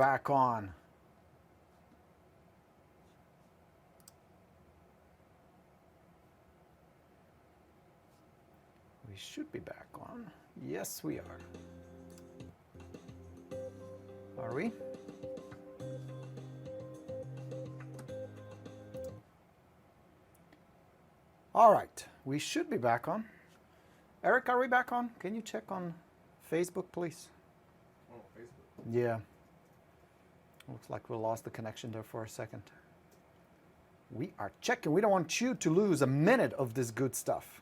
back on. We should be back on. Yes, we are. Are we? All right, we should be back on. Eric, are we back on? Can you check on Facebook, please? Oh, Facebook. Yeah. Looks like we lost the connection there for a second. We are checking. We don't want you to lose a minute of this good stuff.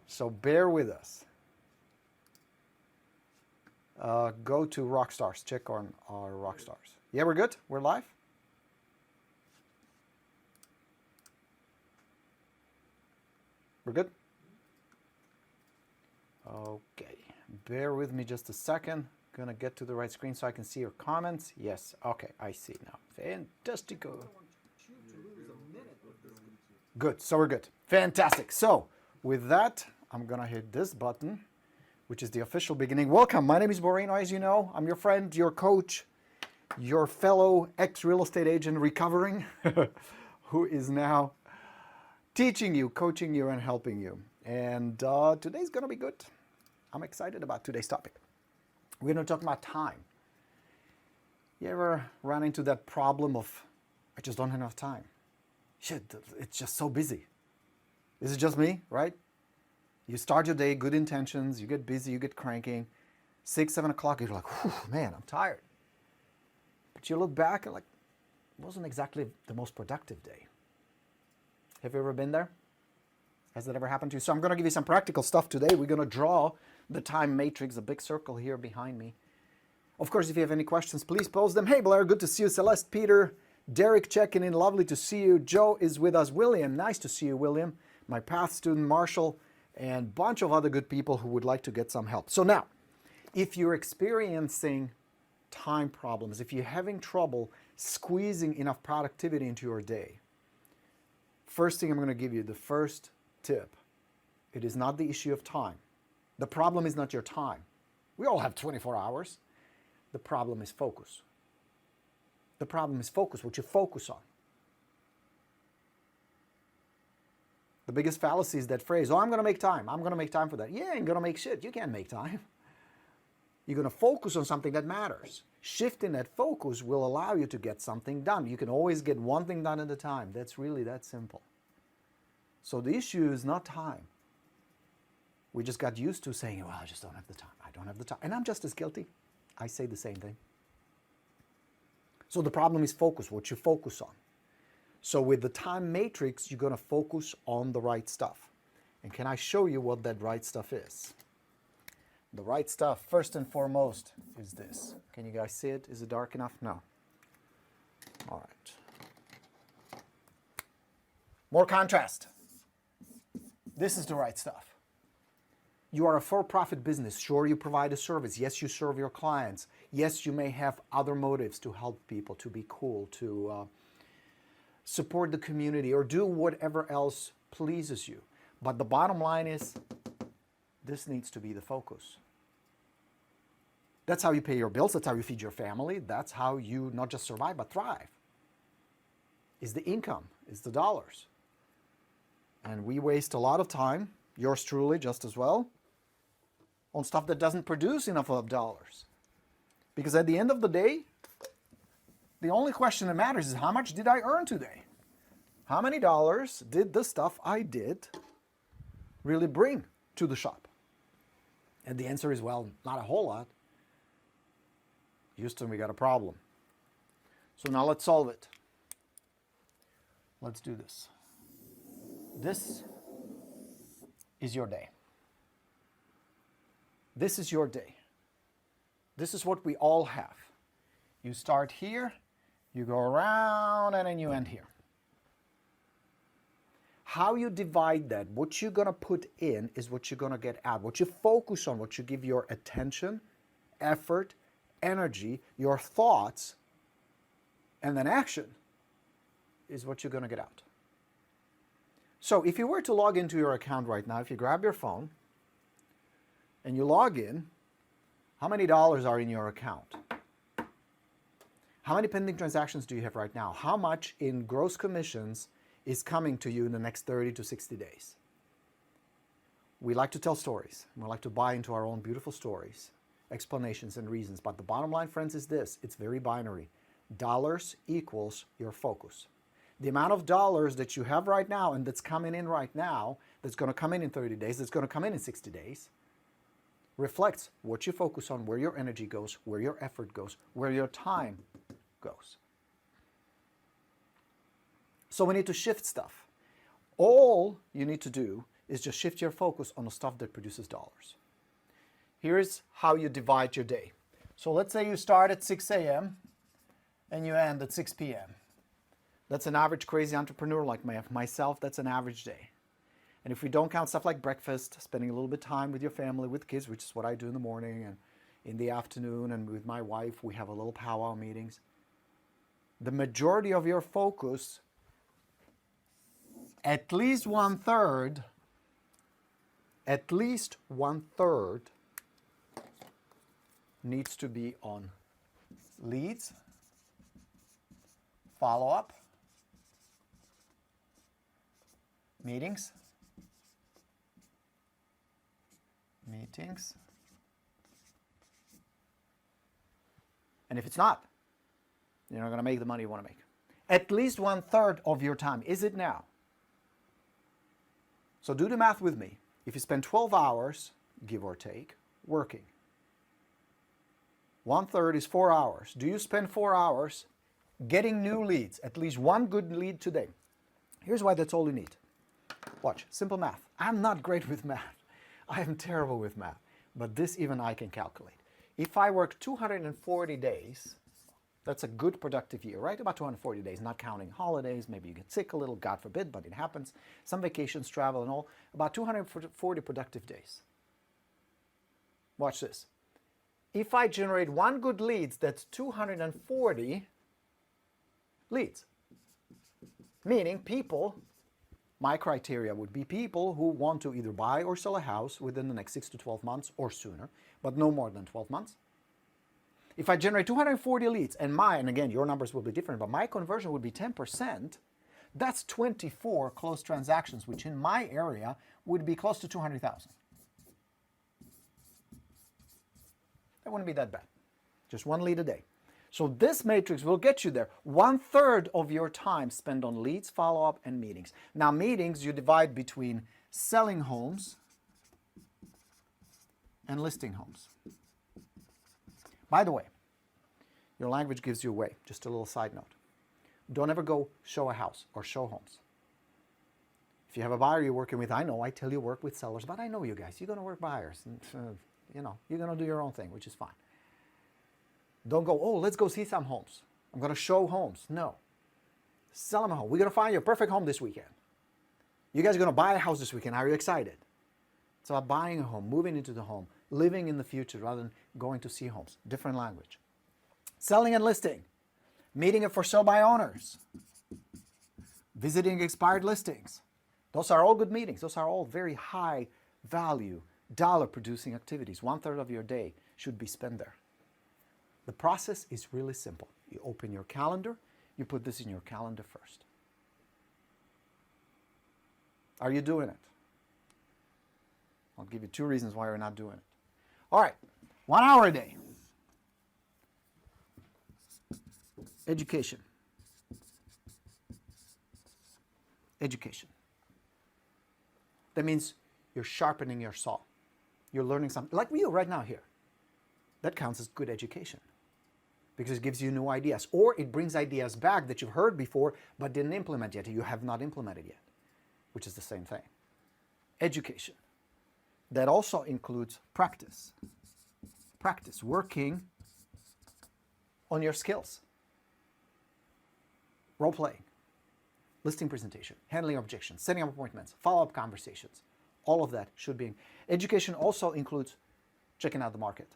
So bear with us. Go to Rockstars. Check on our Rockstars. Yeah, we're good? We're live? We're good? Okay. Bear with me just a second. Gonna get to the right screen so I can see your comments. Yes. Okay, I see now. Fantastico. Good. So we're good. Fantastic. So with that, I'm gonna hit this button, which is the official beginning. Welcome. My name is Moreno, as you know. I'm your friend, your coach, your fellow ex-real estate agent recovering, who is now teaching you, coaching you, and helping you. And today's gonna be good. I'm excited about today's topic. We're gonna talk about time. You ever run into that problem of, I just don't have enough time? Shit, it's just so busy. Is it just me, right? You start your day, good intentions, you get busy, you get cranking. 6, 7 o'clock, you're like, whew, man, I'm tired. But you look back and like, it wasn't exactly the most productive day. Have you ever been there? Has that ever happened to you? So I'm going to give you some practical stuff today. We're going to draw the time matrix, a big circle here behind me. Of course, if you have any questions, please post them. Hey, Blair, good to see you. Celeste, Peter, Derek checking in. Lovely to see you. Joe is with us. William, nice to see you, William. My PATH student, Marshall, and a bunch of other good people who would like to get some help. So now, if you're experiencing time problems, if you're having trouble squeezing enough productivity into your day, first thing I'm going to give you, the first tip, it is not the issue of time. The problem is not your time. We all have 24 hours. The problem is focus. The problem is focus, what you focus on. The biggest fallacy is that phrase, oh, I'm going to make time. I'm going to make time for that. Yeah, you ain't going to make shit. You can't make time. You're going to focus on something that matters. Shifting that focus will allow you to get something done. You can always get one thing done at a time. That's really that simple. So the issue is not time. We just got used to saying, well, I just don't have the time. I don't have the time. And I'm just as guilty. I say the same thing. So the problem is focus, what you focus on. So with the time matrix, you're going to focus on the right stuff. And can I show you what that right stuff is? The right stuff, first and foremost, is this. Can you guys see it? Is it dark enough? No. All right. More contrast. This is the right stuff. You are a for-profit business. Sure, you provide a service. Yes, you serve your clients. Yes, you may have other motives to help people, to be cool, to support the community, or do whatever else pleases you. But the bottom line is, this needs to be the focus. That's how you pay your bills. That's how you feed your family. That's how you not just survive, but thrive. Is the income, is the dollars. And we waste a lot of time, yours truly just as well, on stuff that doesn't produce enough of dollars. Because at the end of the day, the only question that matters is how much did I earn today? How many dollars did the stuff I did really bring to the shop? And the answer is, well, not a whole lot. Houston, we got a problem. So now let's solve it. Let's do this. This is your day. This is your day. This is what we all have. You start here, you go around, and then you end here. How you divide that, what you're going to put in is what you're going to get out. What you focus on, what you give your attention, effort, energy, your thoughts, and then action is what you're going to get out. So if you were to log into your account right now, if you grab your phone and you log in, how many dollars are in your account? How many pending transactions do you have right now? How much in gross commissions is coming to you in the next 30 to 60 days? We like to tell stories. We like to buy into our own beautiful stories, explanations and reasons. But the bottom line, friends, is this. It's very binary. Dollars equals your focus. The amount of dollars that you have right now and that's coming in right now, that's going to come in 30 days, that's going to come in 60 days, reflects what you focus on, where your energy goes, where your effort goes, where your time goes. So we need to shift stuff. All you need to do is just shift your focus on the stuff that produces dollars. Here's how you divide your day. So let's say you start at 6 a.m. and you end at 6 p.m. That's an average crazy entrepreneur like myself. That's an average day. And if we don't count stuff like breakfast, spending a little bit of time with your family, with kids, which is what I do in the morning and in the afternoon, and with my wife, we have a little powwow meetings. The majority of your focus, at least one third, needs to be on leads, follow-up, meetings, and if it's not, you're not going to make the money you want to make. At least one third of your time. Is it now? So do the math with me. If you spend 12 hours, give or take, working, one third is 4 hours. Do you spend 4 hours getting new leads? At least one good lead today. Here's why that's all you need. Watch, simple math. I'm not great with math. I am terrible with math. But this even I can calculate. If I work 240 days, that's a good productive year, right? About 240 days, not counting holidays. Maybe you get sick a little, God forbid, but it happens. Some vacations, travel and all. About 240 productive days. Watch this. If I generate one good leads, that's 240 leads. Meaning people, my criteria would be people who want to either buy or sell a house within the next 6 to 12 months or sooner, but no more than 12 months. If I generate 240 leads, and again, your numbers will be different, but my conversion would be 10%, that's 24 closed transactions, which in my area would be close to 200,000. That wouldn't be that bad. Just one lead a day. So this matrix will get you there. One third of your time spent on leads, follow-up, and meetings. Now meetings you divide between selling homes and listing homes. By the way, your language gives you away. Just a little side note. Don't ever go show a house or show homes. If you have a buyer you're working with, I know I tell you work with sellers, but I know you guys. You're going to work buyers. And, you're going to do your own thing, which is fine. Don't go, oh, let's go see some homes. I'm going to show homes. No. Sell them a home. We're going to find you a perfect home this weekend. You guys are going to buy a house this weekend. Are you excited? It's about buying a home, moving into the home, living in the future rather than going to see homes. Different language. Selling and listing. Meeting for sale by owners. Visiting expired listings. Those are all good meetings. Those are all very high value, dollar producing activities. One third of your day should be spent there. The process is really simple. You open your calendar, you put this in your calendar first. Are you doing it? I'll give you 2 reasons why you're not doing it. All right, 1 hour a day. Education. Education. That means you're sharpening your saw. You're learning something, like you right now here. That counts as good education because it gives you new ideas, or it brings ideas back that you've heard before but didn't implement yet. You have not implemented yet, which is the same thing. Education. That also includes practice. Practice, working on your skills. Role playing, listing presentation, handling objections, setting up appointments, follow-up conversations. All of that should be. Education also includes checking out the market.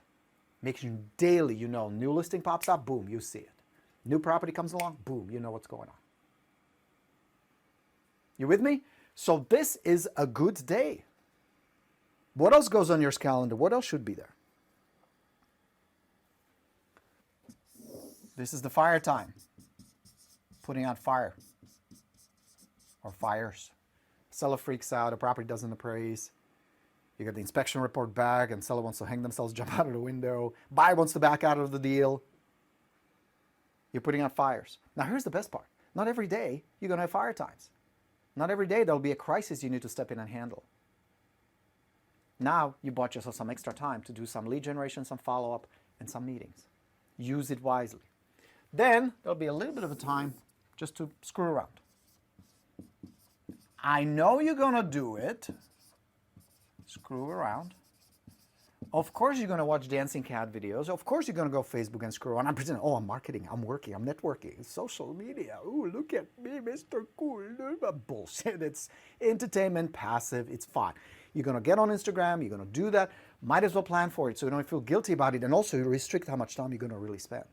Making daily, new listing pops up, boom, you see it. New property comes along, boom, you know what's going on. You with me? So this is a good day. What else goes on your calendar? What else should be there? This is the fire time. Putting out fire. Or fires. Seller freaks out, the property doesn't appraise. You get the inspection report back and seller wants to hang themselves, jump out of the window. Buyer wants to back out of the deal. You're putting out fires. Now here's the best part. Not every day you're going to have fire times. Not every day there'll be a crisis you need to step in and handle. Now you bought yourself some extra time to do some lead generation, some follow-up, and some meetings. Use it wisely. Then there'll be a little bit of a time just to screw around. I know you're going to do it. Screw around. Of course you're going to watch dancing cat videos. Of course you're going to go Facebook and screw around. I'm pretending, oh, I'm marketing, I'm working, I'm networking, it's social media. Oh, look at me, Mr. Cool. Bullshit. It's entertainment, passive, it's fun. You're going to get on Instagram, you're going to do that. Might as well plan for it so you don't feel guilty about it, and also you restrict how much time you're going to really spend.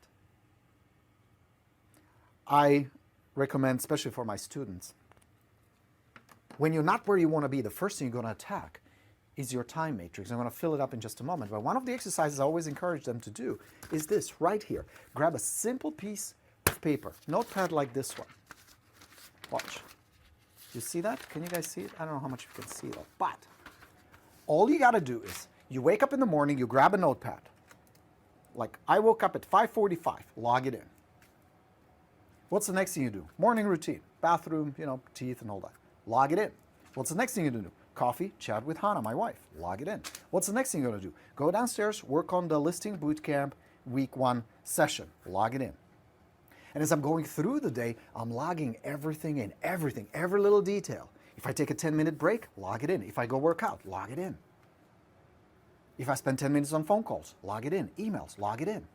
I recommend, especially for my students, when you're not where you want to be, the first thing you're going to attack is your time matrix. I'm going to fill it up in just a moment. But one of the exercises I always encourage them to do is this right here. Grab a simple piece of paper, notepad like this one. Watch. You see that? Can you guys see it? I don't know how much you can see though. But all you got to do is you wake up in the morning, you grab a notepad. Like I woke up at 5:45, log it in. What's the next thing you do? Morning routine, bathroom, teeth and all that. Log it in. What's the next thing you do? Coffee, chat with Hannah, my wife. Log it in. What's the next thing you're going to do? Go downstairs, work on the listing bootcamp week 1 session. Log it in. And as I'm going through the day, I'm logging everything in, every little detail. If I take a 10-minute break, log it in. If I go work out, log it in. If I spend 10 minutes on phone calls, log it in. Emails, log it in.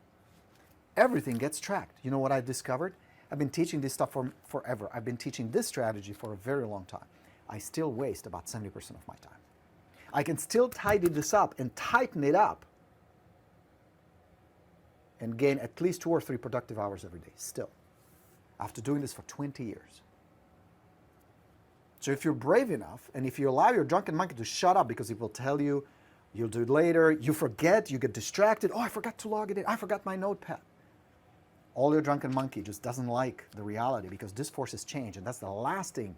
Everything gets tracked. You know what I discovered? I've been teaching this stuff for forever. I've been teaching this strategy for a very long time. I still waste about 70% of my time. I can still tidy this up and tighten it up and gain at least 2 or 3 productive hours every day, still, after doing this for 20 years. So if you're brave enough, and if you allow your drunken monkey to shut up because it will tell you, you'll do it later, you forget, you get distracted, oh, I forgot to log it in, I forgot my notepad. All your drunken monkey just doesn't like the reality because this forces change, and that's the last thing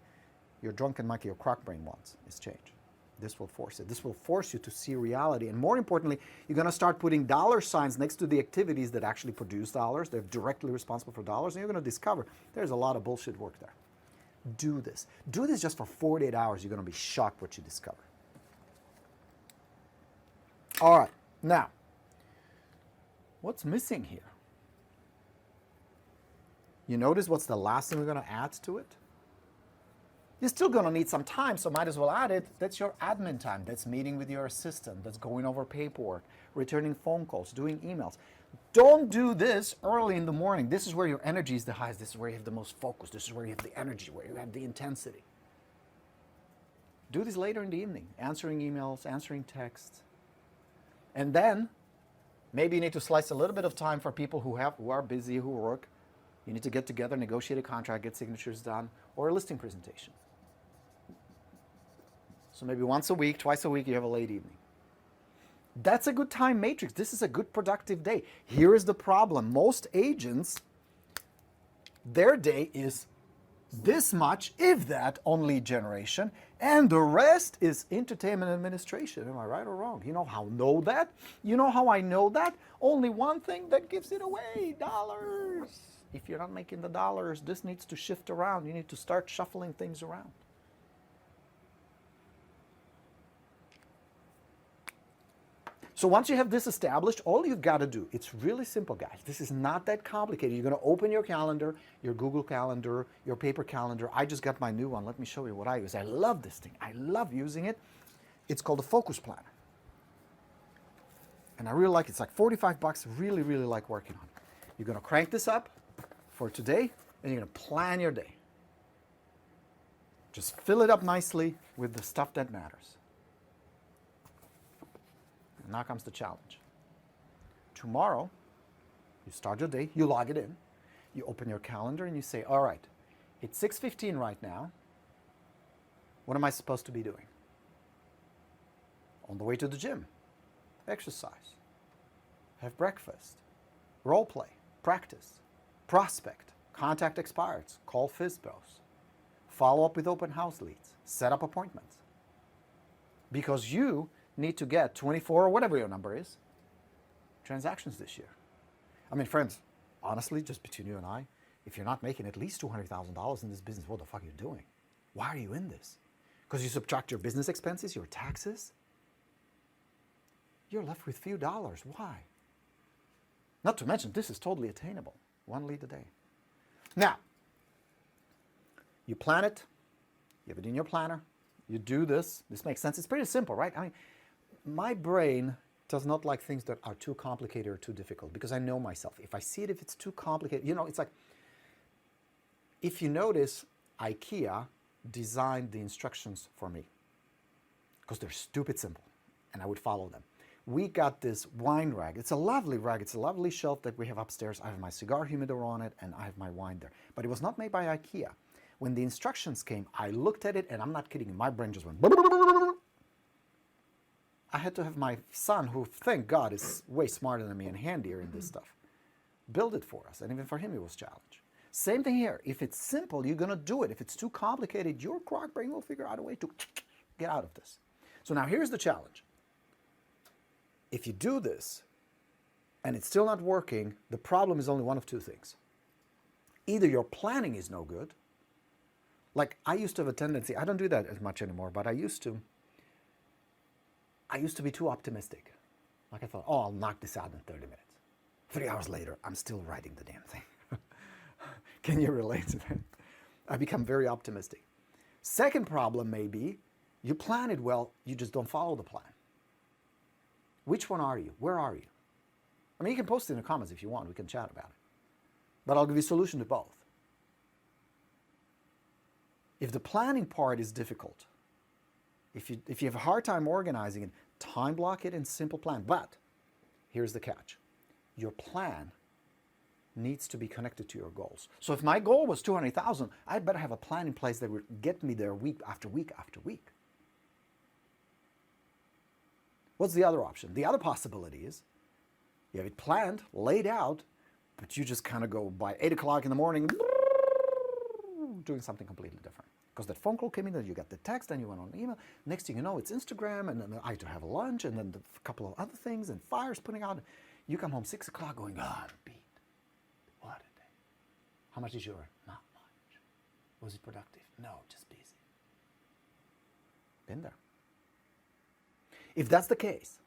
your drunken monkey or croc brain wants, is change. This will force it. This will force you to see reality. And more importantly, you're going to start putting dollar signs next to the activities that actually produce dollars. They're directly responsible for dollars. And you're going to discover there's a lot of bullshit work there. Do this. Do this just for 48 hours. You're going to be shocked what you discover. All right. Now, what's missing here? You notice what's the last thing we're going to add to it? You're still going to need some time, so might as well add it. That's your admin time. That's meeting with your assistant. That's going over paperwork, returning phone calls, doing emails. Don't do this early in the morning. This is where your energy is the highest. This is where you have the most focus. This is where you have the energy, where you have the intensity. Do this later in the evening, answering emails, answering texts. And then maybe you need to slice a little bit of time for people who are busy, who work. You need to get together, negotiate a contract, get signatures done, or a listing presentation. So maybe once a week, twice a week, you have a late evening. That's a good time matrix. This is a good productive day. Here is the problem. Most agents, their day is this much, if that, on lead generation, and the rest is entertainment administration. Am I right or wrong? You know how I know that? You know how I know that? Only one thing that gives it away, dollars. If you're not making the dollars, this needs to shift around. You need to start shuffling things around. So once you have this established, all you've got to do, it's really simple, guys. This is not that complicated. You're going to open your calendar, your Google Calendar, your paper calendar. I just got my new one. Let me show you what I use. I love this thing. I love using it. It's called a Focus Planner. And I really like it. It's like $45. Really, really like working on it. You're going to crank this up for today, and you're going to plan your day. Just fill it up nicely with the stuff that matters. And now comes the challenge. Tomorrow, you start your day, you log it in, you open your calendar and you say, all right, it's 6:15 right now. What am I supposed to be doing? On the way to the gym, exercise, have breakfast, role play, practice, Prospect, contact expireds, call FISBOs, follow up with open house leads, set up appointments. Because you need to get 24 or whatever your number is, transactions this year. I mean, friends, honestly, just between you and I, if you're not making at least $200,000 in this business, what the fuck are you doing? Why are you in this? Because you subtract your business expenses, your taxes, you're left with few dollars. Why? Not to mention, this is totally attainable. One lead a day. Now, you plan it, you have it in your planner, you do this. This makes sense. It's pretty simple, right? I mean, my brain does not like things that are too complicated or too difficult because I know myself. If I see it, if it's too complicated, you know, it's like, if you notice, IKEA designed the instructions for me because they're stupid simple and I would follow them. We got this wine rack. It's a lovely rack. It's a lovely shelf that we have upstairs. I have my cigar humidor on it and I have my wine there. But it was not made by IKEA. When the instructions came, I looked at it and I'm not kidding you, my brain just went. I had to have my son, who thank God is way smarter than me and handier in this stuff, build it for us. And even for him, it was a challenge. Same thing here. If it's simple, you're going to do it. If it's too complicated, your crock brain will figure out a way to get out of this. So now here's the challenge. If you do this and it's still not working, the problem is only one of two things. Either your planning is no good. Like I used to have a tendency, I don't do that as much anymore, but I used to be too optimistic. Like I thought, oh, I'll knock this out in 30 minutes. 3 hours later, I'm still writing the damn thing. Can you relate to that? I become very optimistic. Second problem may be you plan it well, you just don't follow the plan. Which one are you? Where are you? I mean, you can post it in the comments if you want. We can chat about it. But I'll give you a solution to both. If the planning part is difficult, if you have a hard time organizing it, time block it in simple plan. But here's the catch. Your plan needs to be connected to your goals. So if my goal was 200,000, I'd better have a plan in place that would get me there week after week after week. What's the other option? The other possibility is you have it planned, laid out, but you just kind of go by 8 o'clock in the morning doing something completely different. Because that phone call came in, then you got the text, then you went on email. Next thing you know, it's Instagram, and then I had to have a lunch, and then a couple of other things, and fires putting out. You come home 6 o'clock going, oh, I'm beat. What a day. How much is your? Not much. Was it productive? No, just busy. Been there. If that's the case,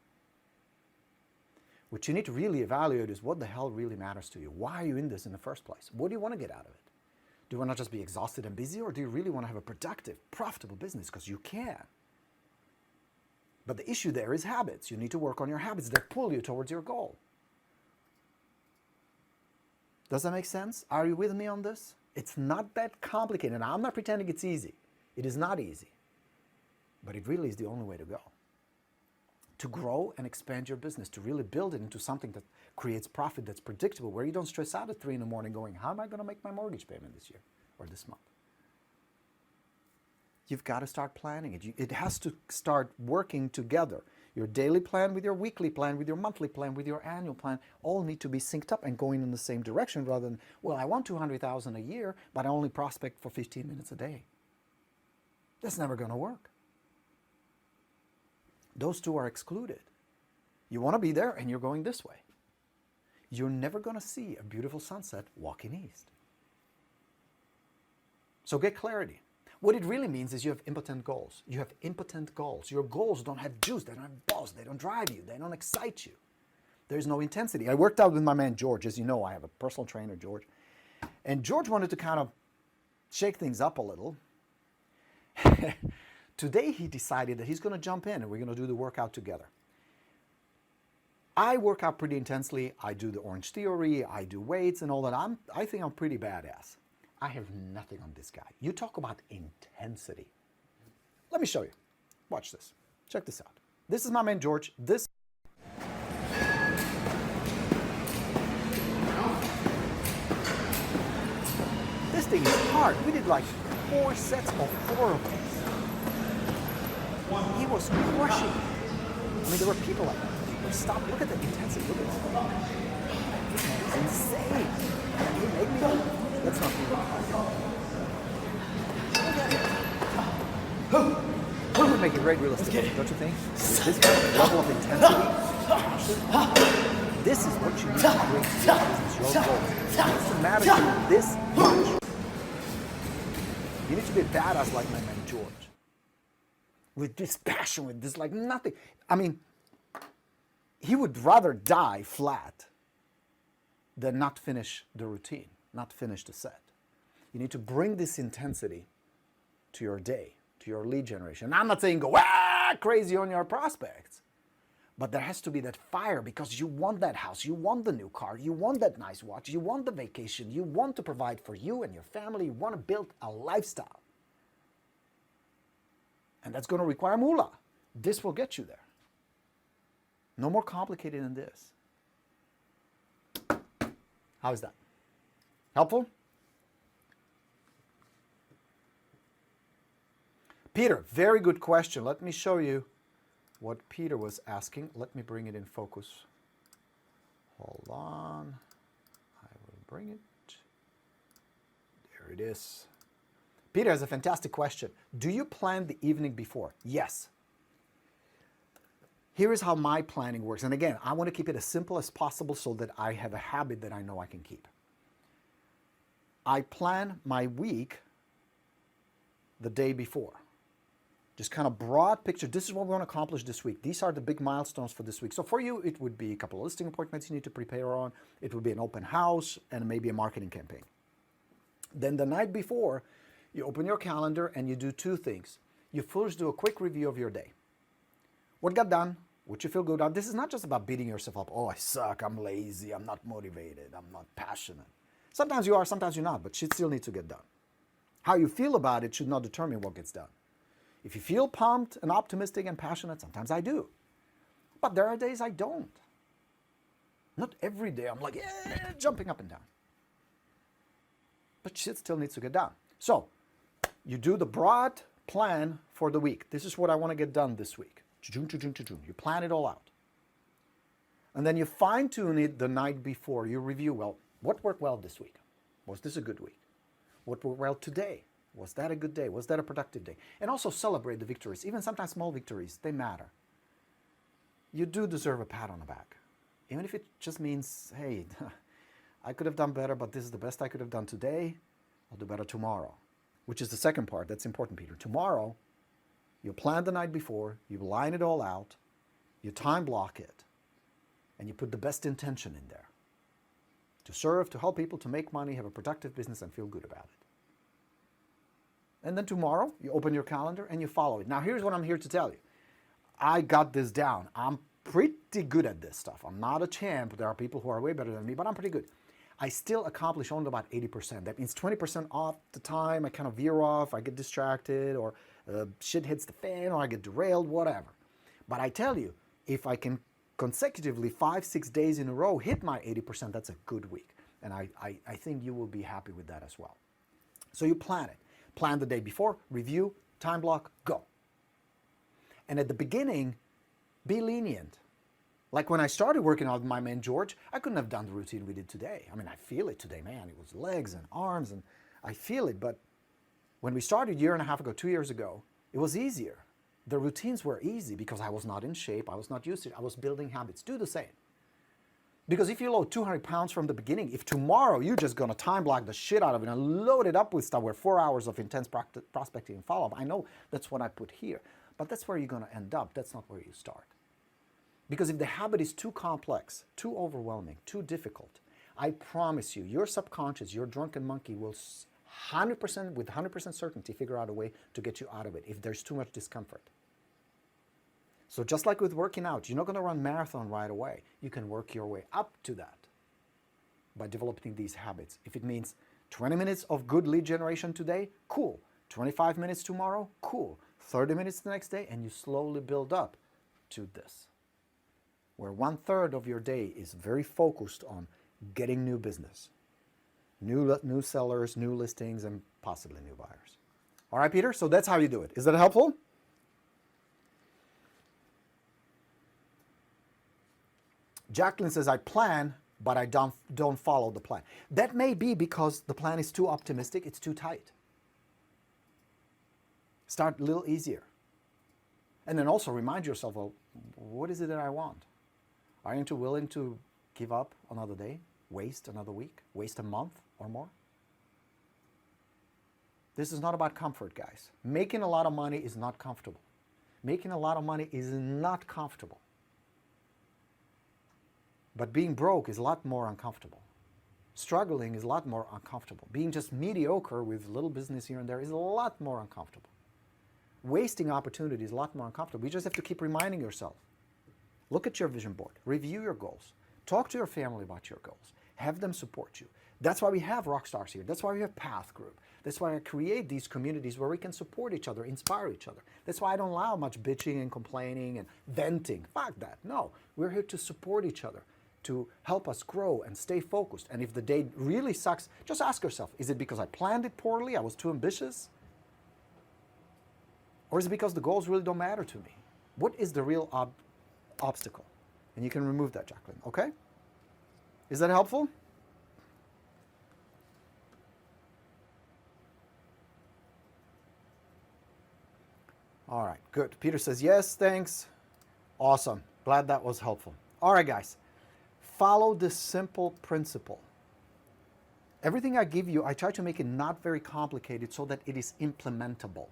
what you need to really evaluate is what the hell really matters to you. Why are you in this in the first place? What do you want to get out of it? Do you want to just be exhausted and busy, or do you really want to have a productive, profitable business? Because you can. But the issue there is habits. You need to work on your habits that pull you towards your goal. Does that make sense? Are you with me on this? It's not that complicated. And I'm not pretending it's easy. It is not easy. But it really is the only way to go. To grow and expand your business, to really build it into something that creates profit, that's predictable, where you don't stress out at 3 in the morning going, how am I going to make my mortgage payment this year or this month? You've got to start planning it. It has to start working together. Your daily plan with your weekly plan, with your monthly plan, with your annual plan, all need to be synced up and going in the same direction rather than, well, I want 200,000 a year, but I only prospect for 15 minutes a day. That's never going to work. Those two are excluded. You want to be there and you're going this way. You're never going to see a beautiful sunset walking east. So get clarity. What it really means is you have impotent goals. You have impotent goals. Your goals don't have juice. They don't have balls. They don't drive you. They don't excite you. There's no intensity. I worked out with my man George. As you know, I have a personal trainer, George. And George wanted to kind of shake things up a little. Today he decided that he's going to jump in and we're going to do the workout together. I work out pretty intensely. I do the Orange Theory. I do weights and all that. I think I'm pretty badass. I have nothing on this guy. You talk about intensity. Let me show you. Watch this. Check this out. This is my man George. This thing is hard. We did like 4 sets of 4 of these. He was crushing. I mean, there were people like, stop, look at the intensity, look at this. is insane. Can you make me do it? That's not me. It would make a great real estate, don't you think? This kind of level of intensity, passion, this is what you need to bring to your business, your goals. It doesn't matter to you this much. You need to be a badass like my man George. With this passion, with this like nothing. I mean, he would rather die flat than not finish the routine, not finish the set. You need to bring this intensity to your day, to your lead generation. I'm not saying go crazy on your prospects, but there has to be that fire because you want that house, you want the new car, you want that nice watch, you want the vacation, you want to provide for you and your family, you want to build a lifestyle. And that's going to require moolah. This will get you there. No more complicated than this. How is that? Helpful? Peter, very good question. Let me show you what Peter was asking. Let me bring it in focus. Hold on. I will bring it. There it is. Peter has a fantastic question. Do you plan the evening before? Yes. Here is how my planning works. And again, I want to keep it as simple as possible so that I have a habit that I know I can keep. I plan my week the day before. Just kind of broad picture. This is what we want to accomplish this week. These are the big milestones for this week. So for you, it would be a couple of listing appointments you need to prepare on. It would be an open house and maybe a marketing campaign. Then the night before, you open your calendar and you do two things. You first do a quick review of your day. What got done? What you feel good on? This is not just about beating yourself up. Oh, I suck. I'm lazy. I'm not motivated. I'm not passionate. Sometimes you are, sometimes you're not, but shit still needs to get done. How you feel about it should not determine what gets done. If you feel pumped and optimistic and passionate, sometimes I do. But there are days I don't. Not every day I'm like, yeah, jumping up and down. But shit still needs to get done. So, you do the broad plan for the week. This is what I want to get done this week. You plan it all out. And then you fine-tune it the night before. You review, well, what worked well this week? Was this a good week? What worked well today? Was that a good day? Was that a productive day? And also celebrate the victories. Even sometimes small victories, they matter. You do deserve a pat on the back. Even if it just means, hey, I could have done better, but this is the best I could have done today. I'll do better tomorrow. Which is the second part. That's important, Peter. Tomorrow, you plan the night before, you line it all out, you time block it, and you put the best intention in there. To serve, to help people, to make money, have a productive business, and feel good about it. And then tomorrow, you open your calendar and you follow it. Now, here's what I'm here to tell you. I got this down. I'm pretty good at this stuff. I'm not a champ. There are people who are way better than me, but I'm pretty good. I still accomplish only about 80%. That means 20% off the time I kind of veer off, I get distracted, or shit hits the fan, or I get derailed, whatever. But I tell you, if I can consecutively 5-6 days in a row hit my 80%, that's a good week. And I think you will be happy with that as well. So you plan it. Plan the day before, review, time block, go. And at the beginning, be lenient. Like when I started working out with my man George, I couldn't have done the routine we did today. I mean, I feel it today, man. It was legs and arms, and I feel it. But when we started a year and a half ago, 2 years ago, it was easier. The routines were easy because I was not in shape. I was not used to it. I was building habits. Do the same. Because if you load 200 pounds from the beginning, if tomorrow you're just going to time block the shit out of it and load it up with stuff where 4 hours of intense prospecting and follow-up, I know that's what I put here. But that's where you're going to end up. That's not where you start. Because if the habit is too complex, too overwhelming, too difficult, I promise you, your subconscious, your drunken monkey will 100%, with 100% certainty figure out a way to get you out of it if there's too much discomfort. So just like with working out, you're not going to run marathon right away. You can work your way up to that by developing these habits. If it means 20 minutes of good lead generation today, cool. 25 minutes tomorrow, cool. 30 minutes the next day, and you slowly build up to this, where 1/3 of your day is very focused on getting new business, new sellers, new listings, and possibly new buyers. All right, Peter? So that's how you do it. Is that helpful? Jacqueline says, I plan, but I don't follow the plan. That may be because the plan is too optimistic, it's too tight. Start a little easier. And then also remind yourself, well, what is it that I want? Are you willing to give up another day, waste another week, waste a month or more? This is not about comfort, guys. Making a lot of money is not comfortable. Making a lot of money is not comfortable. But being broke is a lot more uncomfortable. Struggling is a lot more uncomfortable. Being just mediocre with little business here and there is a lot more uncomfortable. Wasting opportunity is a lot more uncomfortable. You just have to keep reminding yourself. Look at your vision board. Review your goals. Talk to your family about your goals. Have them support you. That's why we have Rockstars here. That's why we have Path Group. That's why I create these communities where we can support each other, inspire each other. That's why I don't allow much bitching and complaining and venting. Fuck that. No, we're here to support each other, to help us grow and stay focused. And if the day really sucks, just ask yourself, is it because I planned it poorly? I was too ambitious? Or is it because the goals really don't matter to me? What is the real obstacle? And you can remove that, Jacqueline, okay? Is that helpful? All right, good. Peter says, yes, thanks. Awesome. Glad that was helpful. All right, guys. Follow this simple principle. Everything I give you, I try to make it not very complicated so that it is implementable.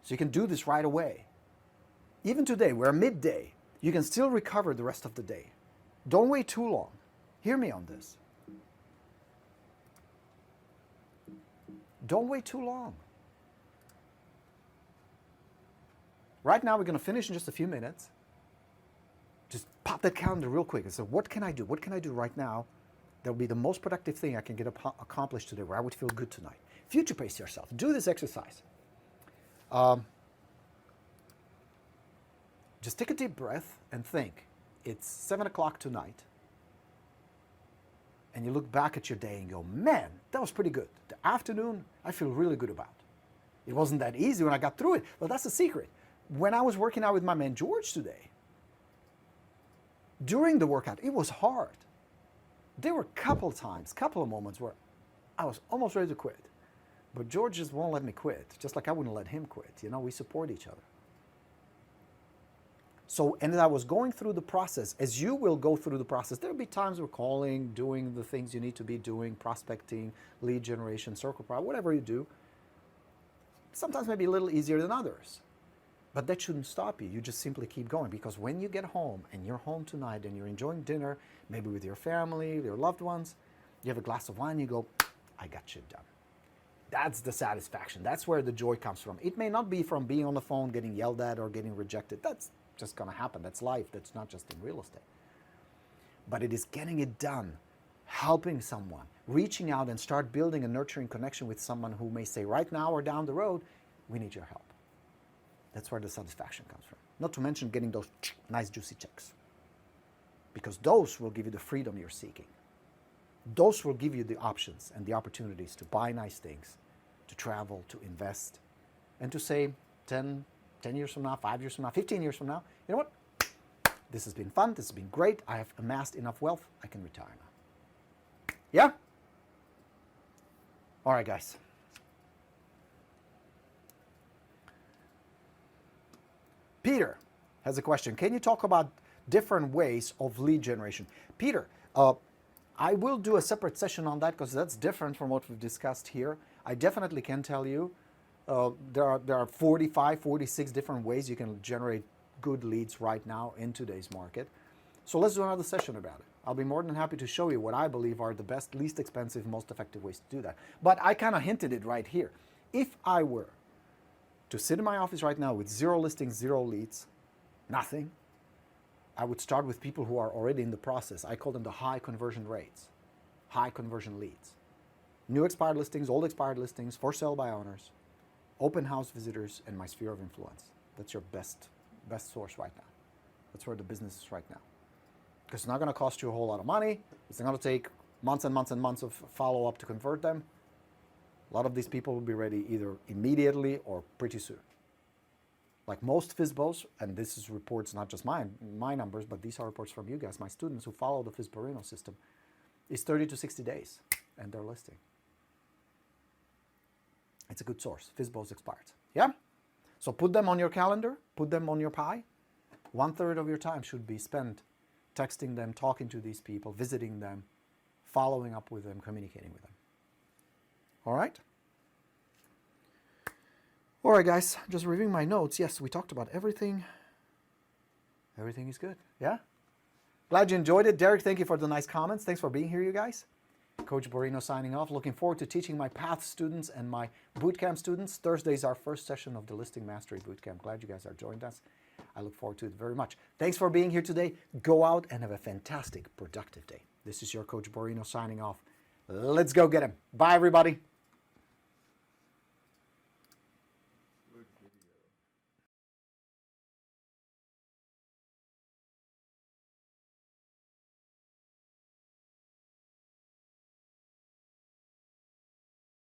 So you can do this right away. Even today, we're midday. You can still recover the rest of the day. Don't wait too long. Hear me on this. Don't wait too long. Right now, we're going to finish in just a few minutes. Just pop that calendar real quick and say, what can I do? What can I do right now that will be the most productive thing I can get accomplished today, where I would feel good tonight? Future pace yourself. Do this exercise. Just take a deep breath and think. It's 7 o'clock tonight. And you look back at your day and go, man, that was pretty good. The afternoon, I feel really good about. It wasn't that easy when I got through it. Well, that's the secret. When I was working out with my man George today, during the workout, it was hard. There were a couple of moments where I was almost ready to quit. But George just won't let me quit, just like I wouldn't let him quit. You know, we support each other. So, and as I was going through the process, as you will go through the process, there will be times we're calling, doing the things you need to be doing, prospecting, lead generation, circle product, whatever you do. Sometimes maybe a little easier than others. But that shouldn't stop you. You just simply keep going, because when you get home and you're home tonight and you're enjoying dinner, maybe with your family, your loved ones, you have a glass of wine, you go, I got shit done. That's the satisfaction. That's where the joy comes from. It may not be from being on the phone, getting yelled at or getting rejected. That's just going to happen. That's life. That's not just in real estate. But it is getting it done, helping someone, reaching out and start building a nurturing connection with someone who may say right now or down the road, we need your help. That's where the satisfaction comes from. Not to mention getting those nice juicy checks. Because those will give you the freedom you're seeking. Those will give you the options and the opportunities to buy nice things, to travel, to invest, and to say 10 years from now, 5 years from now, 15 years from now, you know what? This has been fun. This has been great. I have amassed enough wealth. I can retire now. Yeah? All right, guys. Peter has a question. Can you talk about different ways of lead generation? Peter, I will do a separate session on that because that's different from what we've discussed here. I definitely can tell you there are 45, 46 different ways you can generate good leads right now in today's market. So let's do another session about it. I'll be more than happy to show you what I believe are the best, least expensive, most effective ways to do that. But I kind of hinted it right here. If I were to sit in my office right now with 0 listings, 0 leads, nothing, I would start with people who are already in the process. I call them the high conversion rates, high conversion leads. New expired listings, old expired listings, for sale by owners, open house visitors, and my sphere of influence. That's your best source right now. That's where the business is right now. Because it's not going to cost you a whole lot of money. It's not going to take months and months and months of follow-up to convert them. A lot of these people will be ready either immediately or pretty soon. like most FISBOs, and this is reports, not just my numbers, but these are reports from you guys, my students who follow the FISBORINO system, is 30 to 60 days, and they're listing. It's a good source. FISBOs expired. Yeah? So put them on your calendar, put them on your Pi. 1/3 of your time should be spent texting them, talking to these people, visiting them, following up with them, communicating with them. All right? All right, guys, just reviewing my notes. Yes, we talked about everything. Everything is good. Yeah? Glad you enjoyed it. Derek, thank you for the nice comments. Thanks for being here, you guys. Coach Borino signing off. Looking forward to teaching my PATH students and my bootcamp students. Thursday is our first session of the Listing Mastery Bootcamp. Glad you guys are joined us. I look forward to it very much. Thanks for being here today. Go out and have a fantastic, productive day. This is your Coach Borino signing off. Let's go get him. Bye, everybody.